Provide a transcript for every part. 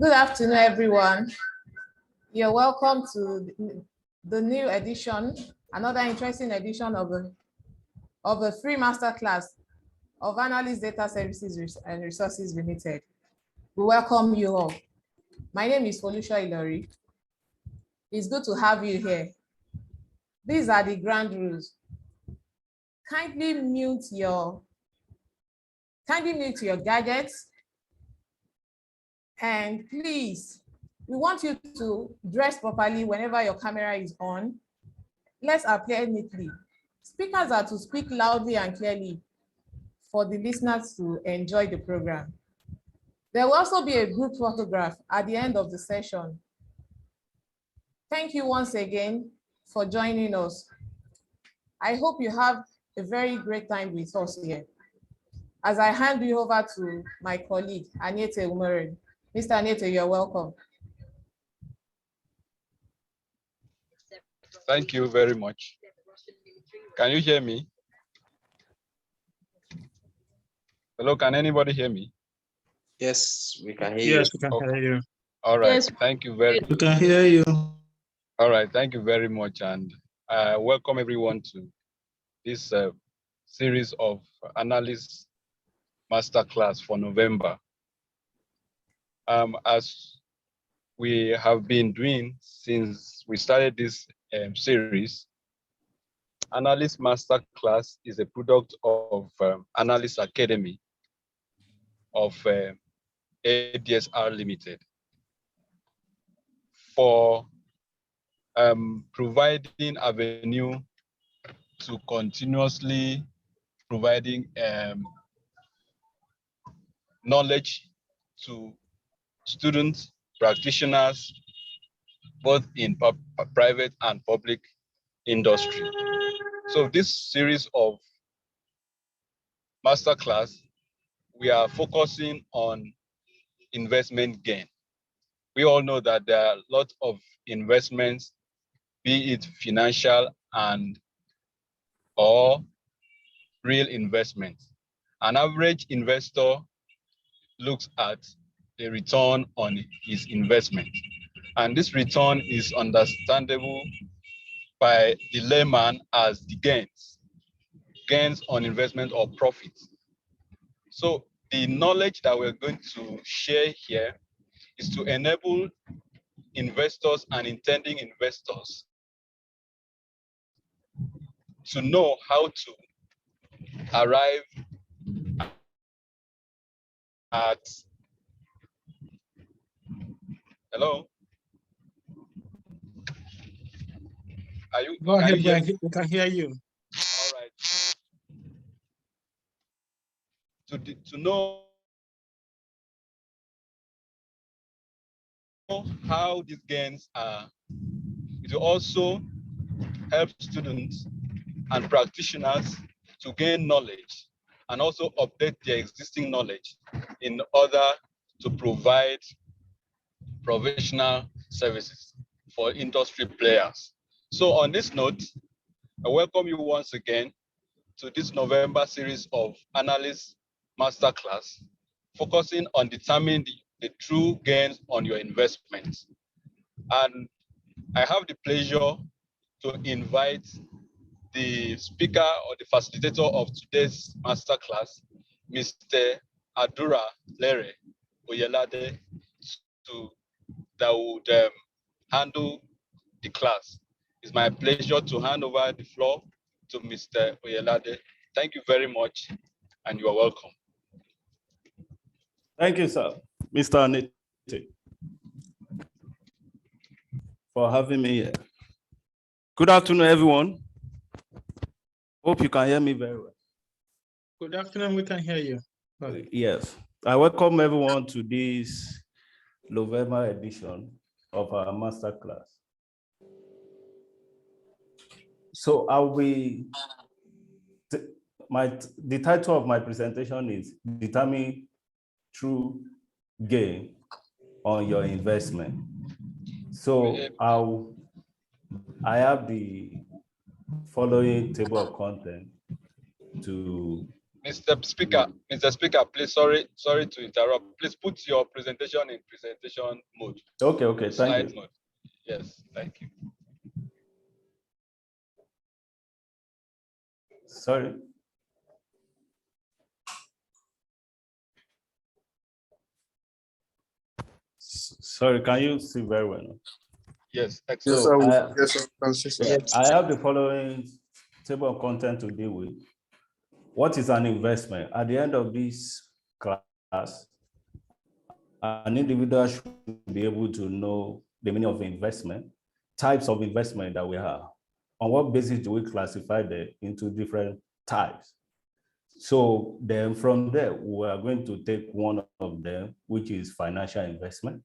Good afternoon, everyone. You're welcome to the new edition, another interesting edition of a free masterclass of Analyst Data Services and Resources Limited. We welcome you all. My name is Folusha Ilori. It's good to have you here. These are the ground rules. Kindly mute your gadgets, and please, we want you to dress properly whenever your camera is on. Let's appear neatly. Speakers are to speak loudly and clearly for the listeners to enjoy the program. There will also be a group photograph at the end of the session. Thank you once again for joining us. I hope you have a very great time with us here. As I hand you over to my colleague, Anete Umeren. Mr. Anete, you're welcome. Thank you very much. Can you hear me? Hello, can anybody hear me? Yes, we can hear you. Yes, we can hear you. All right, Yes. thank you very much. We can hear you. All right, thank you very much, and welcome everyone to this series of Analyst Masterclass for November. As we have been doing since we started this series, Analyst Masterclass is a product of Analyst Academy of ADSR Limited for providing avenue to continuously providing knowledge to students, practitioners, both in private and public industry. So this series of masterclass, we are focusing on investment gain. We all know that there are a lot of investments, be it financial and or real investment. An average investor looks at the return on his investment. And this return is understandable by the layman as the gains on investment or profit. So the knowledge that we're going to share here is to enable investors and intending investors to know how to arrive at, hello? Are you? Go ahead, we can hear you. All right. To know how these gains are, it will also help students and practitioners to gain knowledge and also update their existing knowledge in order to provide professional services for industry players. So on this note, I welcome you once again to this November series of Analyst Masterclass, focusing on determining the true gains on your investments. And I have the pleasure to invite the speaker or the facilitator of today's masterclass, Mr. Adura Lere Oyelade, that would handle the class. It's my pleasure to hand over the floor to Mr. Oyelade. Thank you very much, and you are welcome. Thank you, sir, Mr. Anete, for having me here. Good afternoon, everyone. Hope you can hear me very well. Good afternoon, we can hear you. Yes, I welcome everyone to this November edition of our masterclass. So the title of my presentation is Determine True Gain on Your Investment. So I have the following table of content to Mr. Speaker, please, sorry to interrupt. Please put your presentation in presentation mode. Okay, thank Slide you. mode. Yes, thank you. Sorry. Sorry, can you see very well? Yes, Yes, excellent. sir. I- Yes, sir. Can see, sir. I have the following table of content to deal with. What is an investment? At the end of this class, an individual should be able to know the meaning of investment, types of investment that we have. On what basis do we classify them into different types? So then from there, we are going to take one of them, which is financial investment.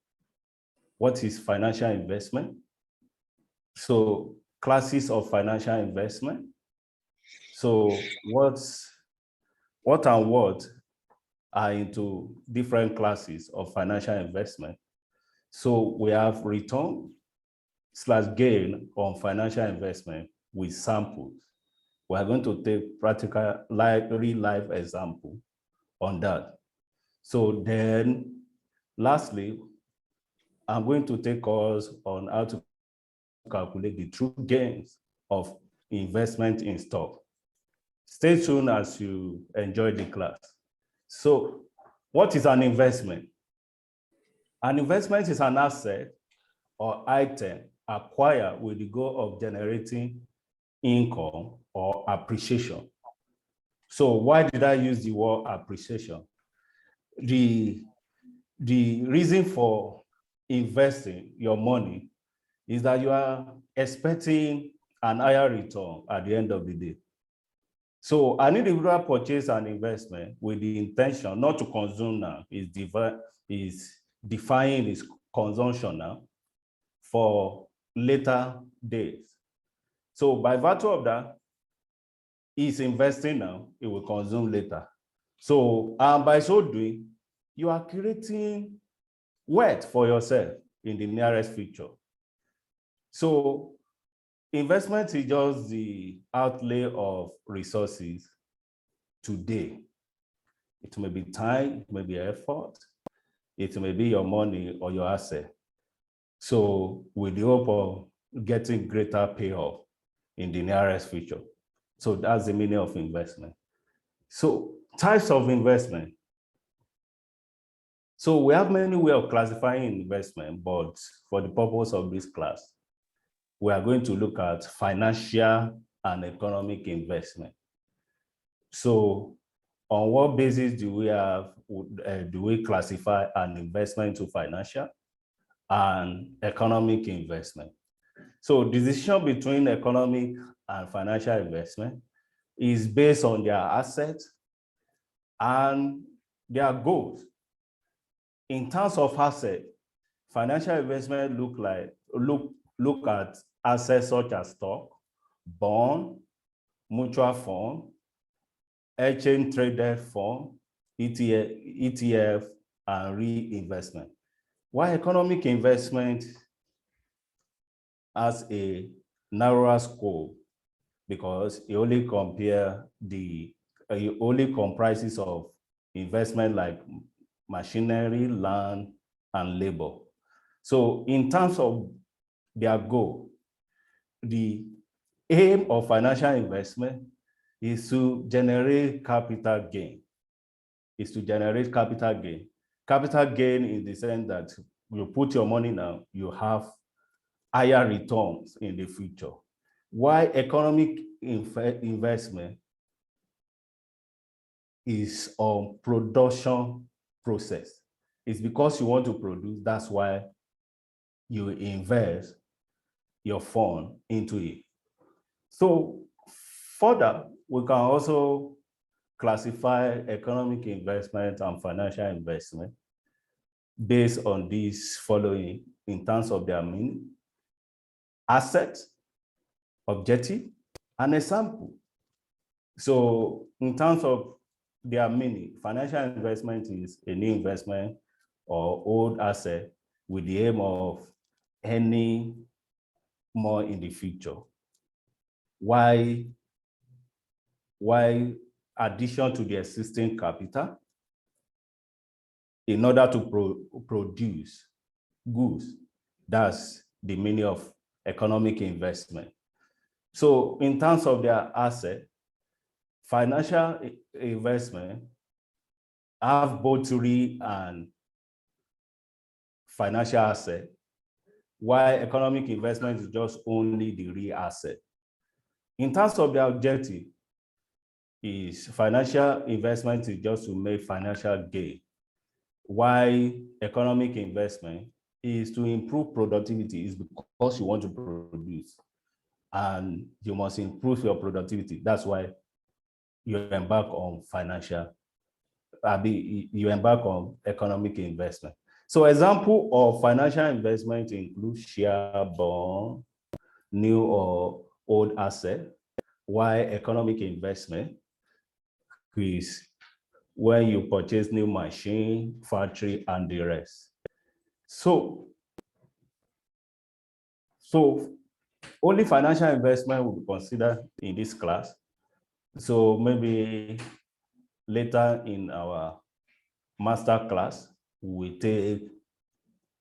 What is financial investment? So classes of financial investment. So what and what are into different classes of financial investment? So we have return / gain on financial investment with samples. We are going to take practical real life example on that. So then lastly, I'm going to take us on how to calculate the true gains of investment in stock. Stay tuned as you enjoy the class. So what is an investment? An investment is an asset or item acquired with the goal of generating income or appreciation. So why did I use the word appreciation? The reason for investing your money is that you are expecting an higher return at the end of the day. So an individual purchase an investment with the intention not to consume now, is defying its consumption now for later days. So by virtue of that, he's investing now, it will consume later. So by so doing, you are creating wealth for yourself in the nearest future. So investment is just the outlay of resources today. It may be time, it may be effort, it may be your money or your asset. So with the hope of getting greater payoff in the nearest future. So that's the meaning of investment. So types of investment. So we have many ways of classifying investment, but for the purpose of this class, we are going to look at financial and economic investment. So on what basis do we classify an investment to financial and economic investment? So the decision between economic and financial investment is based on their assets and their goals. In terms of asset, financial investment look at assets such as stock, bond, mutual fund, exchange traded fund, ETF, and reinvestment. While economic investment has a narrower scope because it only comprises of investment like machinery, land, and labor. So in terms of their goal, the aim of financial investment is to generate capital gain. Capital gain in the sense that you put your money now, you have higher returns in the future. Why economic investment is on production process. It's because you want to produce, that's why you invest your fund into it. So further, we can also classify economic investment and financial investment based on these following in terms of their meaning: asset, objective, and example. So in terms of their meaning, financial investment is a new investment or old asset with the aim of earning more in the future. Why addition to the existing capital in order to produce goods. That's the meaning of economic investment. So in terms of their asset, financial investment have both real and financial asset, while economic investment is just only the real asset. In terms of their objective, is financial investment is just to make financial gain, while economic investment is to improve productivity, is because you want to produce and you must improve your productivity. That's why you embark on you embark on economic investment. So example of financial investment include share, bond, new or old asset, while economic investment is when you purchase new machine, factory, and the rest. So only financial investment will be considered in this class. So maybe later in our master class, we take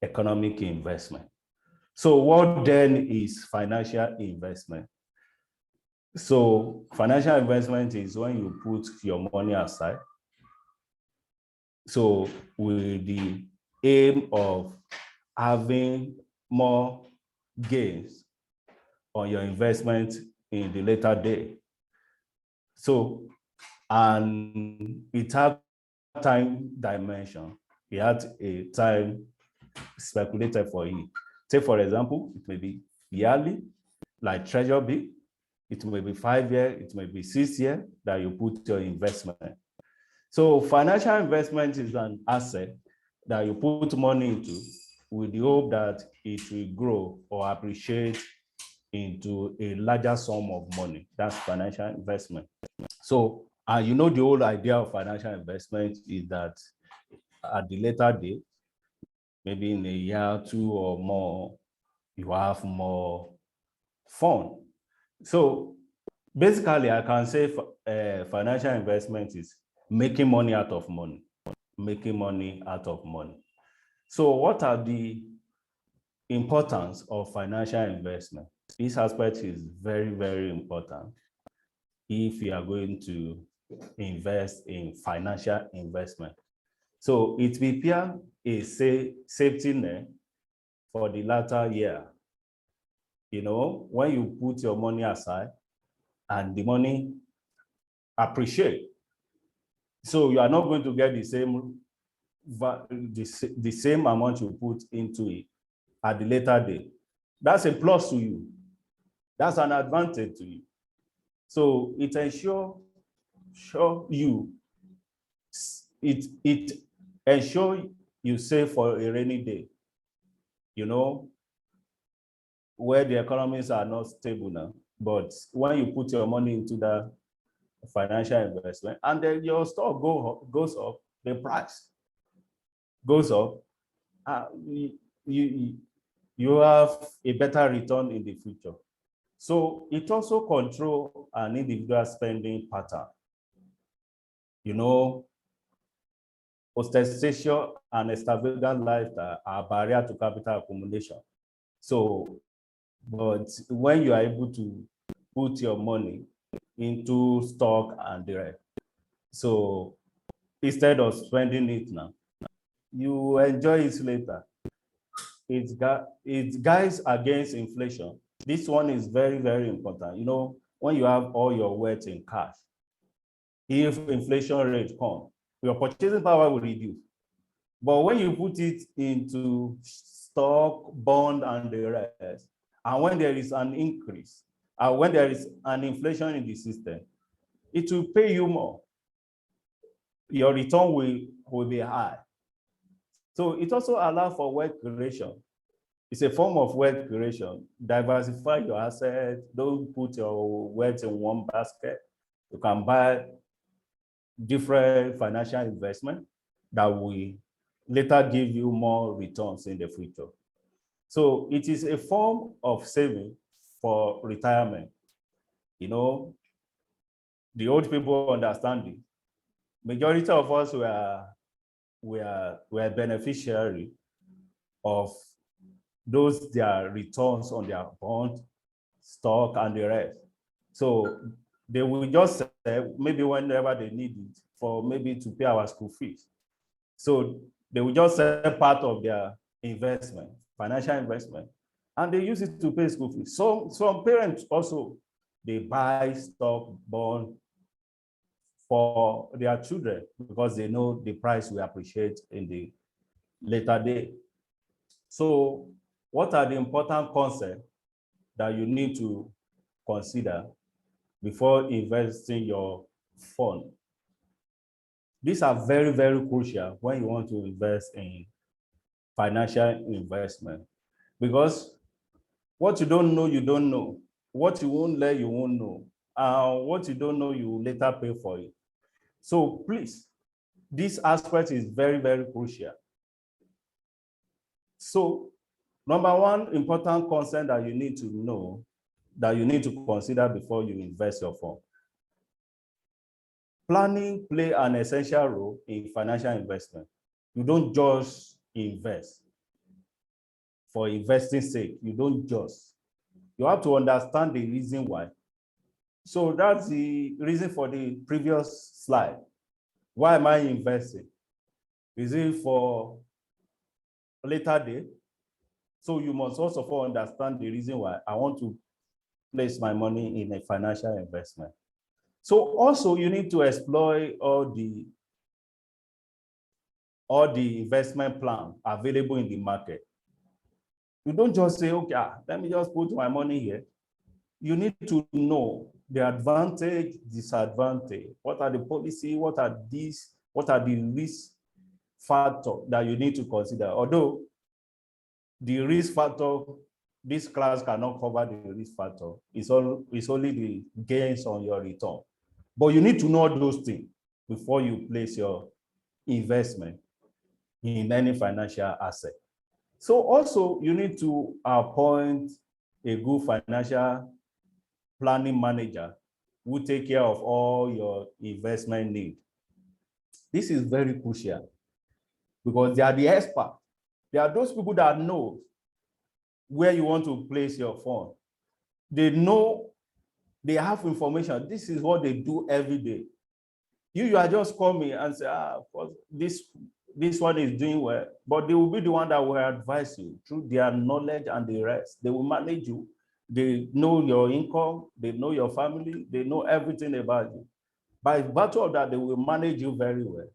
economic investment. So what then is financial investment? So financial investment is when you put your money aside. So with the aim of having more gains on your investment in the later day. So, and it had time dimension. It had a time speculated for it. Take for example, it may be yearly, like treasure bill. It may be 5 years, it may be 6 years that you put your investment. So financial investment is an asset that you put money into with the hope that it will grow or appreciate into a larger sum of money. That's financial investment. So, you know, the whole idea of financial investment is that at the later date, maybe in a year, 2 or more, you have more fun. So basically, I can say financial investment is making money out of money, making money out of money. So what are the importance of financial investment? This aspect is very, very important if you are going to invest in financial investment. So it prepare a safety net for the latter year. You know, when you put your money aside and the money appreciate, so you are not going to get the same amount you put into it at the later date. That's a plus to you. That's an advantage to you. So it ensures you save for a rainy day. You know, where the economies are not stable now, but when you put your money into the financial investment and then your stock goes up, the price goes up, you have a better return in the future. So it also controls an individual spending pattern. You know, ostentation and extravagant lifestyle are a barrier to capital accumulation. So, but when you are able to put your money into stock and the rest, so instead of spending it now, you enjoy it later. It guides against inflation. This one is very, very important. You know, when you have all your wealth in cash, if inflation rate comes, your purchasing power will reduce. But when you put it into stock, bond, and the rest, and when there is an increase, when there is an inflation in the system, it will pay you more. Your return will be high. So it also allows for wealth creation. It's a form of wealth creation. Diversify your assets. Don't put your wealth in one basket. You can buy different financial investment that will later give you more returns in the future. So it is a form of saving for retirement. You know, the old people understand it. Majority of us were beneficiary of those their returns on their bond, stock, and the rest. So they will just say, maybe whenever they need it for maybe to pay our school fees. So they will just sell part of their investment, financial investment, and they use it to pay school fees. So some parents also, they buy stock, bond for their children because they know the price will appreciate in the later day. So what are the important concepts that you need to consider before investing your fund? These are very, very crucial when you want to invest in financial investment, because what you don't know, you don't know. What you won't learn, you won't know. What you don't know, you will later pay for it. So please, this aspect is very, very crucial. So number one important concept that you need to know, that you need to consider before you invest your fund. Planning play an essential role in financial investment. You don't just invest for investing sake. You don't just. You have to understand the reason why. So that's the reason for the previous slide. Why am I investing? Is it for a later date? So you must also understand the reason why I want to place my money in a financial investment. So also you need to explore all the investment plan available in the market. You don't just say, okay, let me just put my money here. You need to know the advantage, disadvantage. What are the policy? What are these? What are the risk factor that you need to consider? Although the risk factor, this class cannot cover the risk factor. It's only the gains on your return. But you need to know those things before you place your investment in any financial asset. So also you need to appoint a good financial planning manager who take care of all your investment needs. This is very crucial because they are the experts. They are those people that know where you want to place your fund. They know, they have information. This is what they do every day. You are just coming and say, this one is doing well, but they will be the one that will advise you through their knowledge and the rest. They will manage you. They know your income, they know your family, they know everything about you. By virtue of that, they will manage you very well.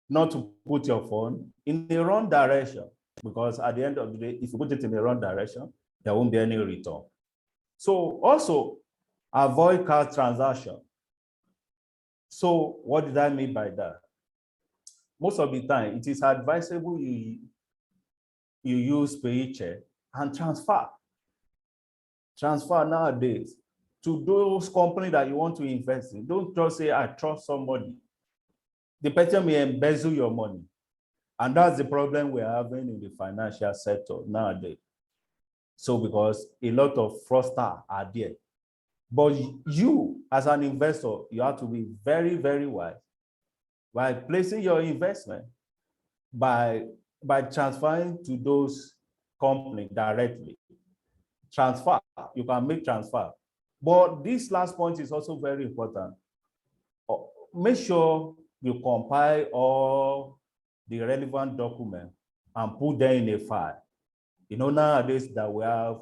Not to put your fund in the wrong direction, because at the end of the day, if you put it in the wrong direction, there won't be any return. So also avoid cash transaction. So what did I mean by that? Most of the time, it is advisable you use pay check and transfer. Transfer nowadays to those companies that you want to invest in. Don't just say, I trust somebody. The person may embezzle your money. And that's the problem we're having in the financial sector nowadays. So because a lot of fraudsters are there. But you, as an investor, you have to be very, very wise by placing your investment, by transferring to those companies directly. Transfer, you can make transfer. But this last point is also very important. Make sure you compile all the relevant documents and put them in a file. You know, nowadays that we have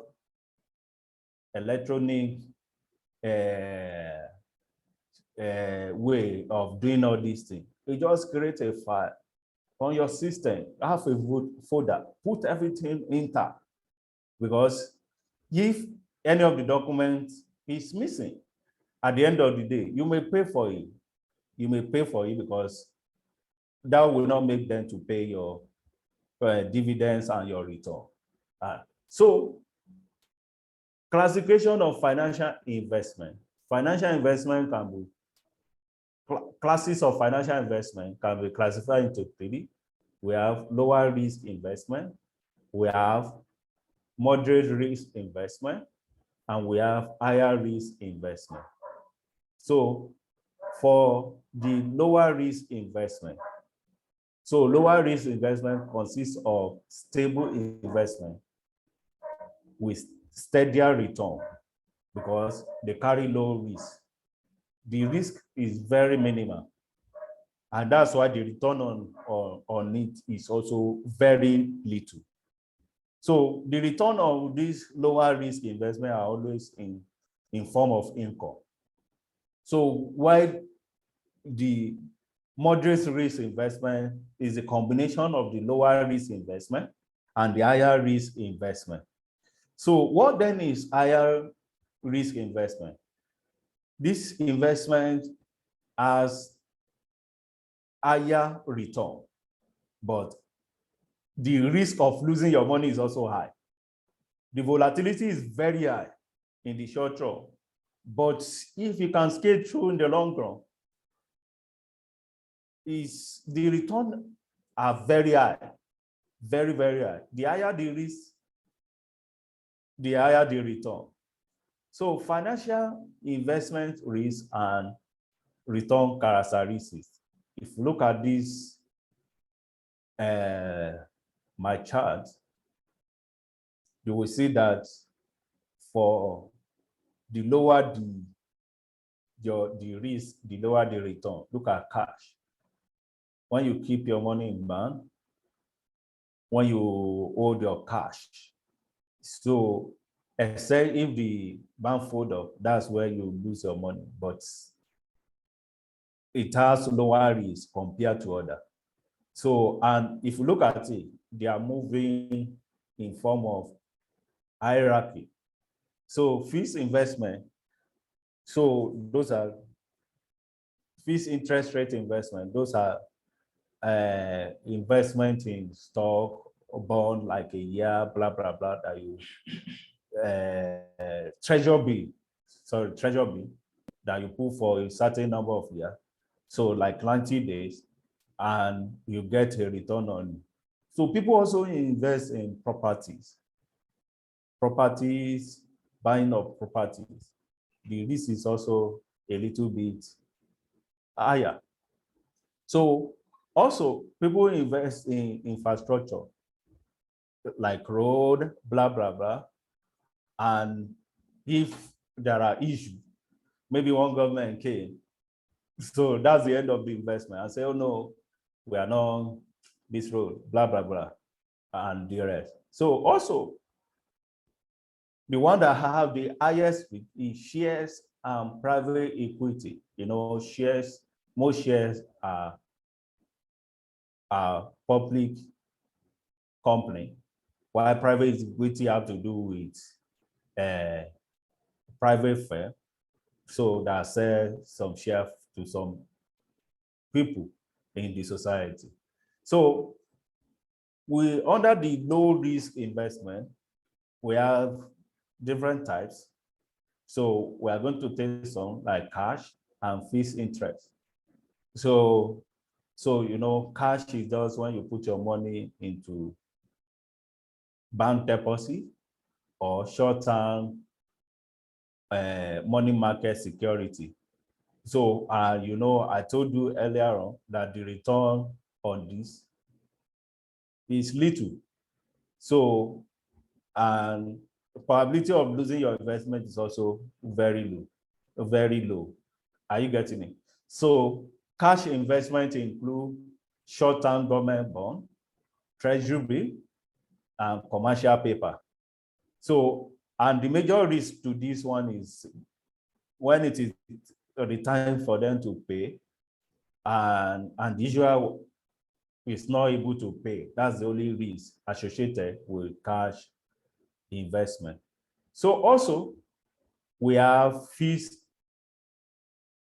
electronic way of doing all these things. You just create a file on your system, have a folder, put everything intact, because if any of the documents is missing, at the end of the day, you may pay for it. You may pay for it because that will not make them to pay your dividends and your return. So classification of financial investment. Financial investment can be, classes of financial investment can be classified into three. We have lower risk investment, we have moderate risk investment, and we have higher risk investment. So for the lower risk investment, so lower risk investment consists of stable investment with steadier return because they carry low risk. The risk is very minimal. And that's why the return on it is also very little. So the return of these lower risk investment are always in form of income. So while the moderate risk investment is a combination of the lower risk investment and the higher risk investment. So what then is higher risk investment? This investment has higher return, but the risk of losing your money is also high. The volatility is very high in the short run, but if you can skate through in the long run, the return are very high, very, very high. The higher the risk, the higher the return. So financial investment risk and return characteristics. If you look at this, my chart, you will see that for the lower the risk, the lower the return. Look at cash. When you keep your money in bank, when you hold your cash, so except if the bank fold up, that's where you lose your money. But it has lower risk compared to other. So, and if you look at it, they are moving in form of hierarchy. So fixed investment, so those are fixed interest rate investment. Those are investment in stock or bond, like a year, blah, blah, blah, that you, treasury bill that you put for a certain number of years. So like 90 days, and you get a return on. So people also invest in properties, buying of properties. The risk is also a little bit higher. So also people invest in infrastructure like road, blah, blah, blah. And if there are issues, maybe one government came, so that's the end of the investment. I say, oh no, we are not this road, blah, blah, blah, and the rest. So also, the one that have the highest is shares and private equity. You know, shares, most shares are public company, while private equity have to do with private firm. So that sell some share to some people in the society. So we, under the low risk investment, we have different types. So we are going to take some like cash and fixed interest. So you know, cash is just when you put your money into bank deposit or short-term money market security. So you know, I told you earlier on that the return on this is little. So, and the probability of losing your investment is also very low, very low. Are you getting it? So cash investment include short-term government bond, treasury bill, and commercial paper. So, and the major risk to this one is when it is the time for them to pay, and the usual is not able to pay. That's the only risk associated with cash investment. So also, we have fixed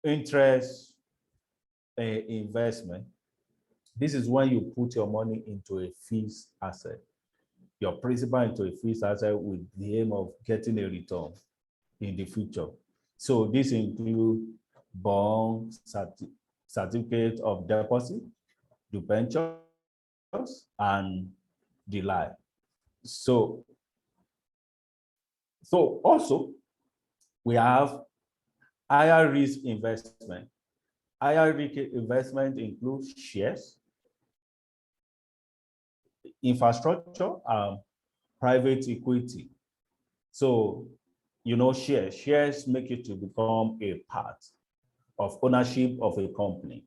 interest investment. This is when you put your money into a fixed asset, your principal into a fixed asset with the aim of getting a return in the future. So this includes bonds, certificate of deposit, debentures, and the like. So also we have Higher risk investment. Higher risk investment includes shares, infrastructure, and private equity. So, shares make it to become a part of ownership of a company,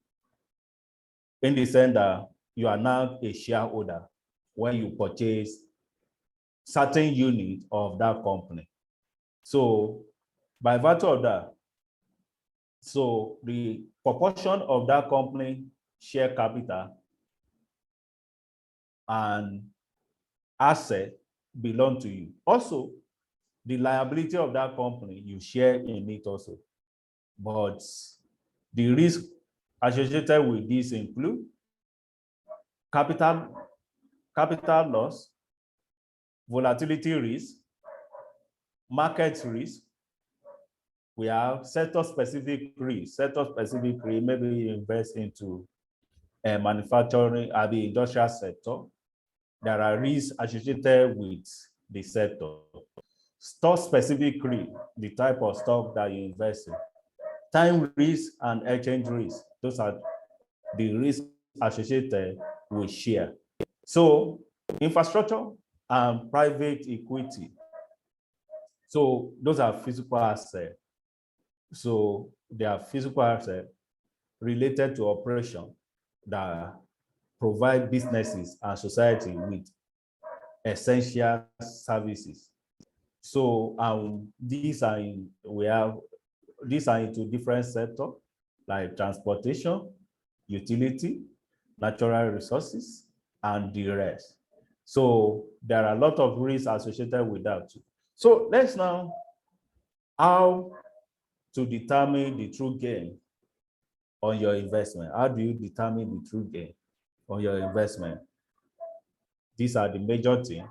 in the sense that you are now a shareholder when you purchase certain unit of that company. So by virtue of that, so the proportion of that company share capital and asset belong to you. Also, the liability of that company, you share in it also. But the risk associated with this include capital loss, volatility risk, market risk. We have sector-specific risk. Sector-specific risk, maybe you invest into manufacturing or the industrial sector. There are risks associated with the sector. Stock-specific risk, the type of stock that you invest in. Time risk and exchange risk, those are the risks associated with share. So infrastructure and private equity. So those are physical assets. So they are physical assets related to operation that provide businesses and society with essential services. So these are into different sectors like transportation, utility, natural resources, and the rest. So there are a lot of risks associated with that too. So let's now how to determine the true gain on your investment. How do you determine the true gain on your investment? These are the major things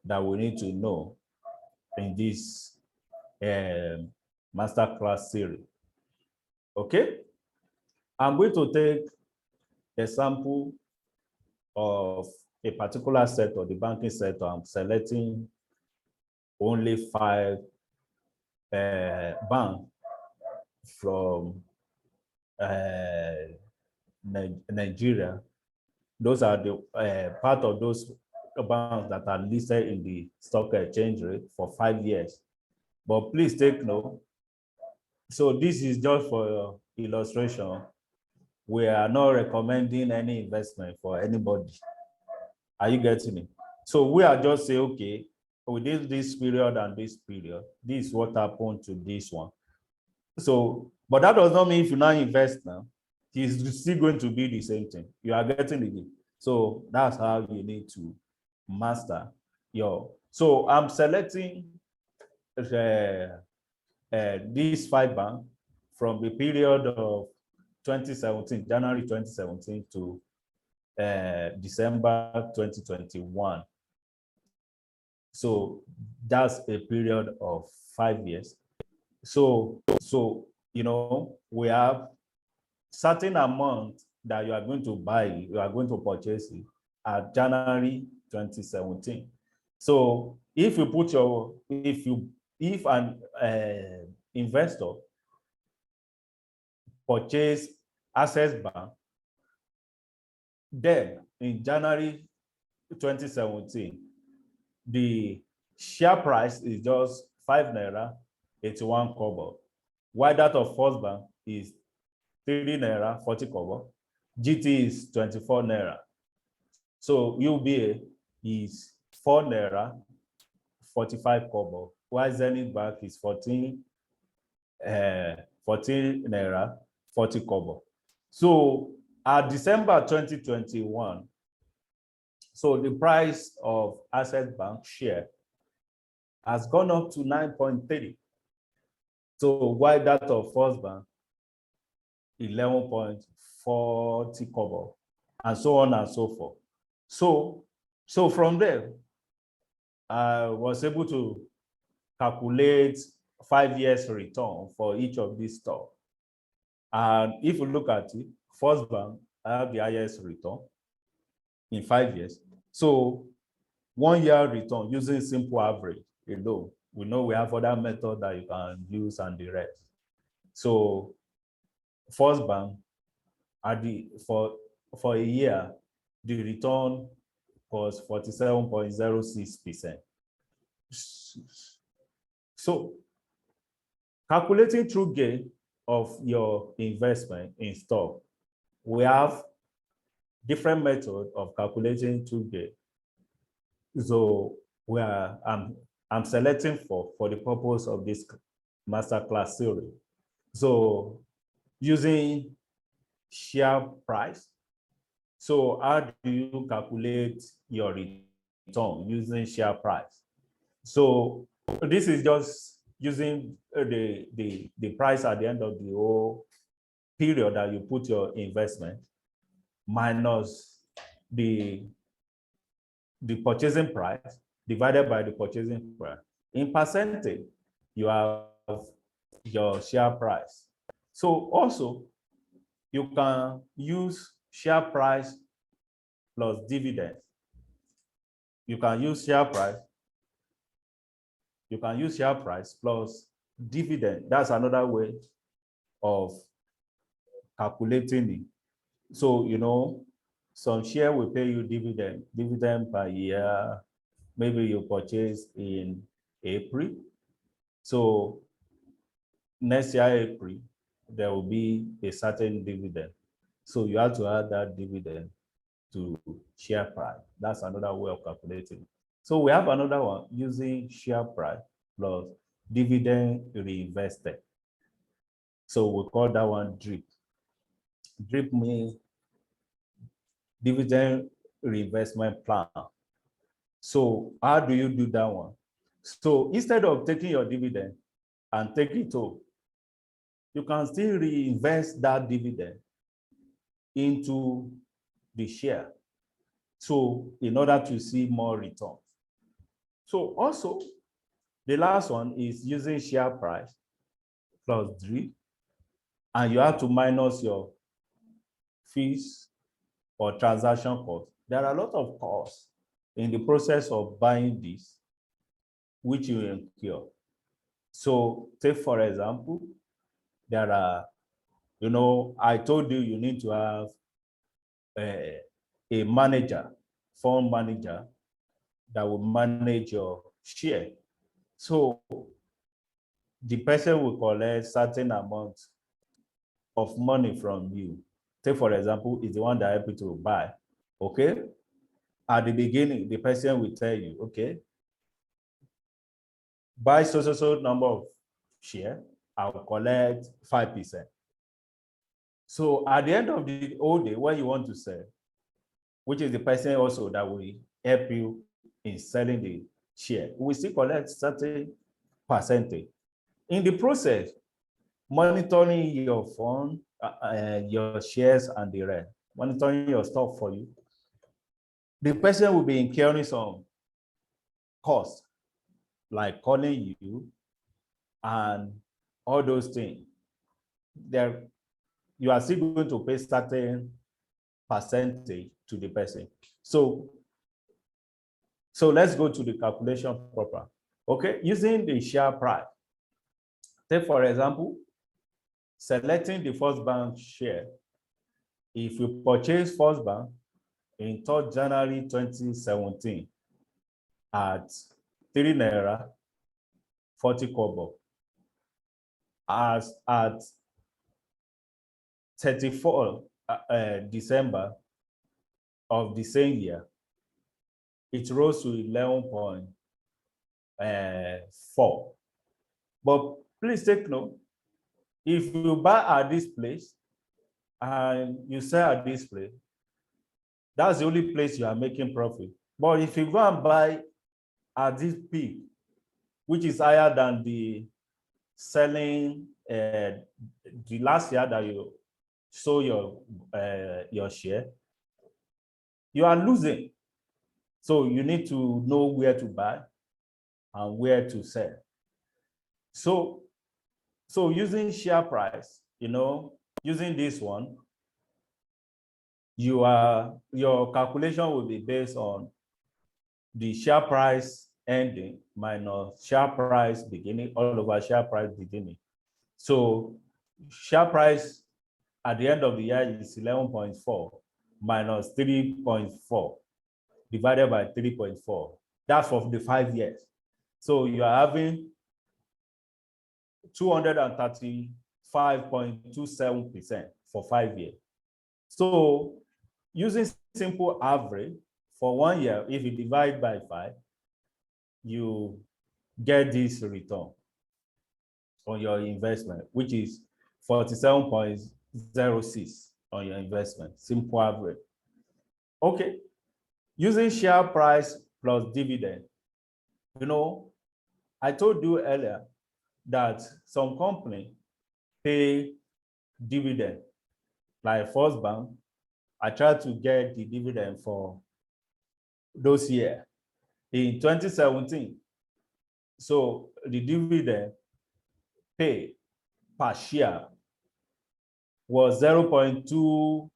that we need to know in this masterclass series. Okay, I'm going to take a sample of a particular sector, the banking sector. I'm selecting only 5 banks from Nigeria. Those are the part of those banks that are listed in the stock exchange rate for 5 years. But please take note. So this is just for illustration. We are not recommending any investment for anybody. Are you getting it? So we are just saying, okay, within this period and this period, this is what happened to this one. So, but that does not mean if you now invest now, it's still going to be the same thing. You are getting it. So that's how you need to master your. So I'm selecting these 5 banks from the period of 2017, January 2017 to December 2021. So that's a period of 5 years. So we have certain amount that you are going to buy, you are going to purchase it at January 2017. So if you put if an investor purchase Access Bank, then in January 2017, the share price is just 5 naira 81 kobo, while that of First Bank is 3 naira 40 kobo. GT is 24 naira. So UBA is 4 naira 45 kobo, while Zenith Bank is 14 naira 40 kobo. So at December 2021, so the price of Access Bank share has gone up to 9.3. So while that of First Bank, 11.40 kobo, and so on and so forth. So from there, I was able to calculate 5 years return for each of these stocks. And if you look at it, First Bank, I have the highest return in 5 years. So 1 year return using simple average alone. We know we have other methods that you can use and the rest. So First Bank at the for a year, the return was 47.06%. So calculating true gain of your investment in stock, we have different methods of calculating true gain. So I'm selecting for the purpose of this masterclass series. So using share price. So how do you calculate your return using share price? So this is just using the price at the end of the whole period that you put your investment minus the purchasing price divided by the purchasing price. In percentage, you have your share price. So also, you can use share price plus dividends. You can use share price. You can use share price plus dividend. That's another way of calculating it. So, some share will pay you dividend per year. Maybe you purchase in April. So next year, April, there will be a certain dividend. So you have to add that dividend to share price. That's another way of calculating. So we have another one using share price plus dividend reinvested. So we call that one DRIP. DRIP means dividend reinvestment plan. So how do you do that one? So instead of taking your dividend and take it home, you can still reinvest that dividend into the share. So in order to see more returns. So also, the last one is using share price plus DRIP, and you have to minus your fees or transaction costs. There are a lot of costs in the process of buying this, which you incur. So take for example, there are, I told you you need to have a manager, fund manager that will manage your share. So the person will collect certain amount of money from you. Take for example, is the one that helped you to buy. Okay. At the beginning, the person will tell you, okay, buy so number of share, I'll collect 5%. So at the end of the whole day, when you want to sell, which is the person also that will help you in selling the share, we still collect certain percentage. In the process, monitoring your fund, your shares and the rest, monitoring your stock for you, the person will be incurring some costs, like calling you and all those things. There, you are still going to pay certain percentage to the person. So let's go to the calculation proper. Okay, using the share price. Take for example, selecting the First Bank share. If you purchase First Bank in 3rd January 2017 at 3 naira 40 kobo, as at 34 December of the same year, it rose to 11.4. But please take note, if you buy at this place and you sell at this place, that's the only place you are making profit. But if you go and buy at this peak, which is higher than the selling the last year that you sold your share, you are losing. So you need to know where to buy and where to sell. So using share price, using this one, your calculation will be based on the share price ending minus share price beginning all over share price beginning. So share price at the end of the year is 11.4 minus 3.4 divided by 3.4. That's for the 5 years. So you are having 235.27% for 5 years. So using simple average for 1 year, if you divide by 5, you get this return on your investment, which is 47.06 on your investment, simple average. Okay, using share price plus dividend. You know, I told you earlier that some company pay dividend, like First Bank. I tried to get the dividend for those years in 2017. So the dividend pay per share was 0.2,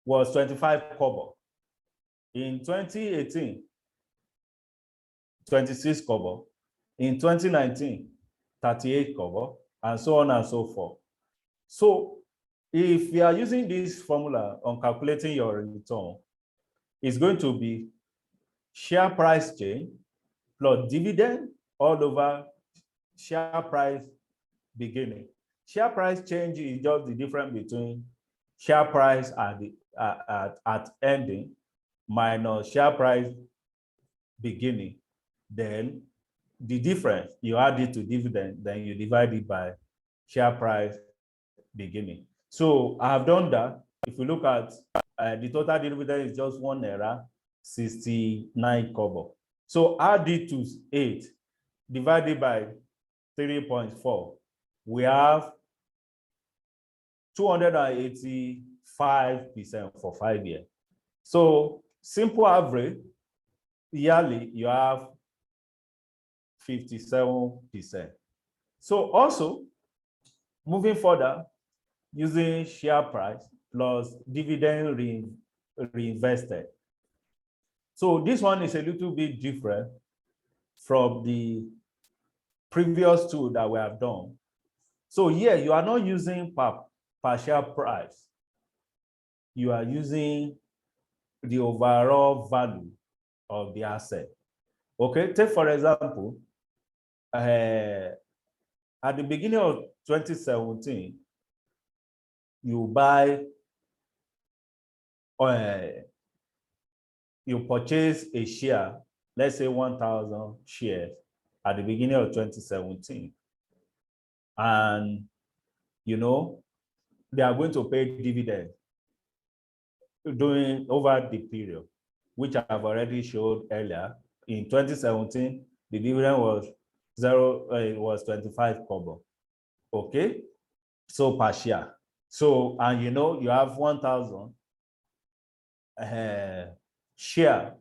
was 25 kobo. In 2018, 26 kobo. In 2019, 38 kobo, and so on and so forth. So if you are using this formula on calculating your return, it's going to be share price change plus dividend all over share price beginning. Share price change is just the difference between share price at ending minus share price beginning. Then the difference, you add it to dividend, then you divide it by share price beginning. So I have done that. If you look at the total dividend is just 1 naira 69 kobo. So add it to 8 divided by 3.4. We have 285% for 5 years. So simple average, yearly, you have 57%. So also, moving further, using share price plus dividend reinvested. So this one is a little bit different from the previous two that we have done. So here, you are not using per share price. You are using the overall value of the asset. Okay, take for example, at the beginning of 2017, you buy, you purchase a share, let's say 1,000 shares at the beginning of 2017. And, you know, they are going to pay dividend during over the period, which I've already showed earlier. In 2017, the dividend was it was 25 kobo. Okay, so per share. So, and you know, you have 1,000 share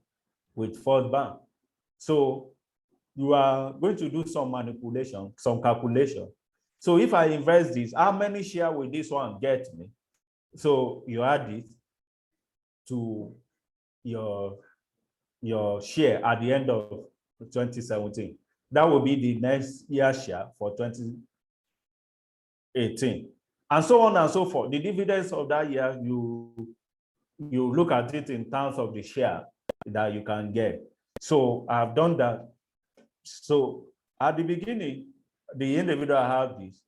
with First Bank. So you are going to do some manipulation, some calculation. So if I invest this, how many share will this one get me? So you add it to your share at the end of 2017. That will be the next year share for 2018, and so on and so forth. The dividends of that year, you look at it in terms of the share that you can get. So I've done that. So at the beginning, the individual have this.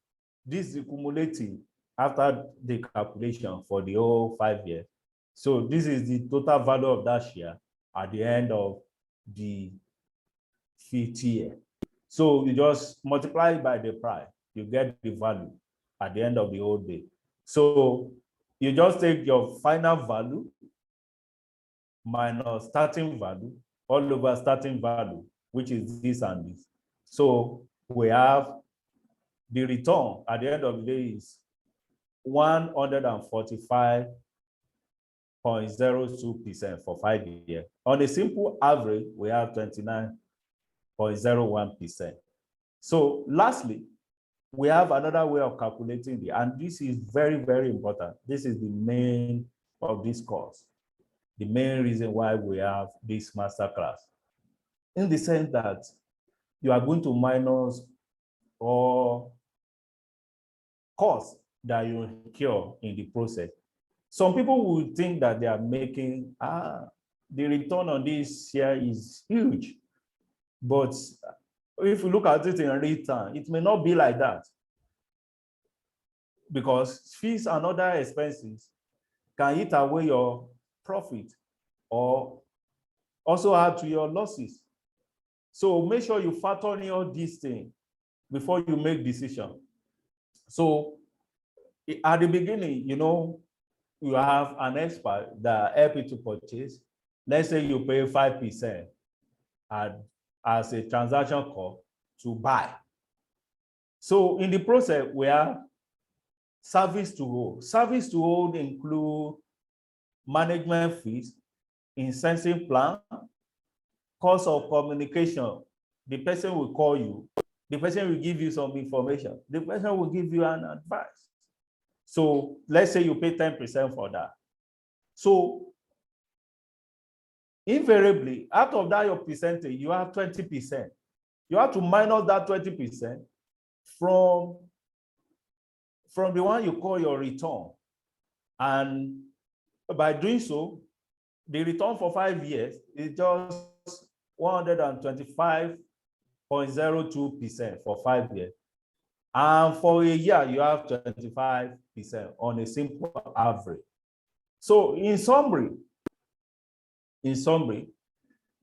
This is cumulative after the calculation for the whole 5 years. So this is the total value of that share at the end of the 5th year. So you just multiply it by the price, you get the value at the end of the whole day. So you just take your final value minus starting value all over starting value, which is this and this. So we have the return at the end of the day is 145.02% for 5 years. On a simple average, we have 29.01%. So lastly, we have another way of calculating the, and this is very, very important. This is the main of this course, the main reason why we have this masterclass, in the sense that you are going to minus all costs that you incur in the process. Some people will think that they are making, the return on this share is huge. But if you look at it in return, it may not be like that. Because fees and other expenses can eat away your profit or also add to your losses. So make sure you factor in all these things before you make decision. So at the beginning, you have an expert that help you to purchase. Let's say you pay 5% as a transaction cost to buy. So in the process, we have service to hold. Service to hold include management fees, incentive plan, cost of communication. The person will call you. The person will give you some information. The person will give you an advice. So let's say you pay 10% for that. So invariably, out of that your percentage, you have 20%. You have to minus that 20% from the one you call your return. And by doing so, the return for 5 years is just 125.02% for 5 years. And for a year, you have 25% on a simple average. So in summary,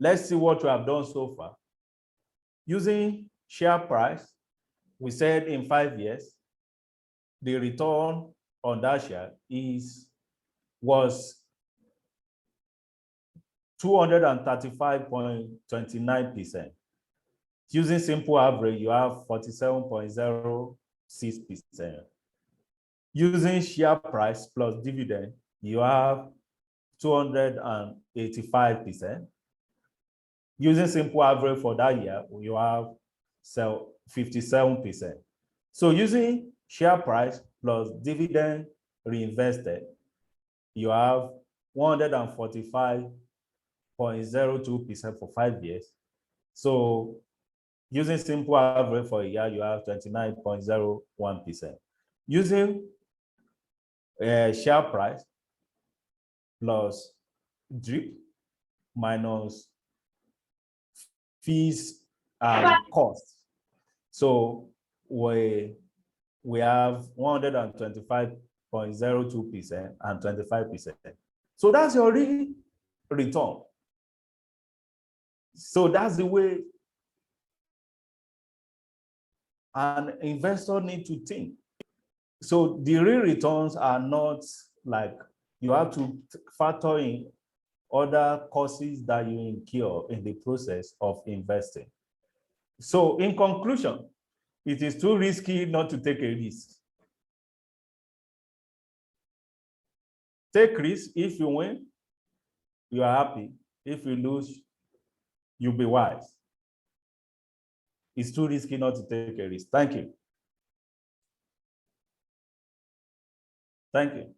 let's see what we have done so far. Using share price, we said in 5 years, the return on that share was 235.29%. Using simple average, you have 47.06%. Using share price plus dividend, you have 285%. Using simple average for that year, you have 57%. So using share price plus dividend reinvested, you have 145.02% for 5 years. So using simple average for a year, you have 29.01%. Using share price plus drip minus fees and costs. So we have 125.02% and 25%. So that's your real return. So that's the way an investor needs to think. So the real returns are not like you have to factor in other costs that you incur in the process of investing. So in conclusion, it is too risky not to take a risk. Take risk. If you win, you are happy. If you lose, you'll be wise. It's too risky not to take a risk. Thank you. Thank you.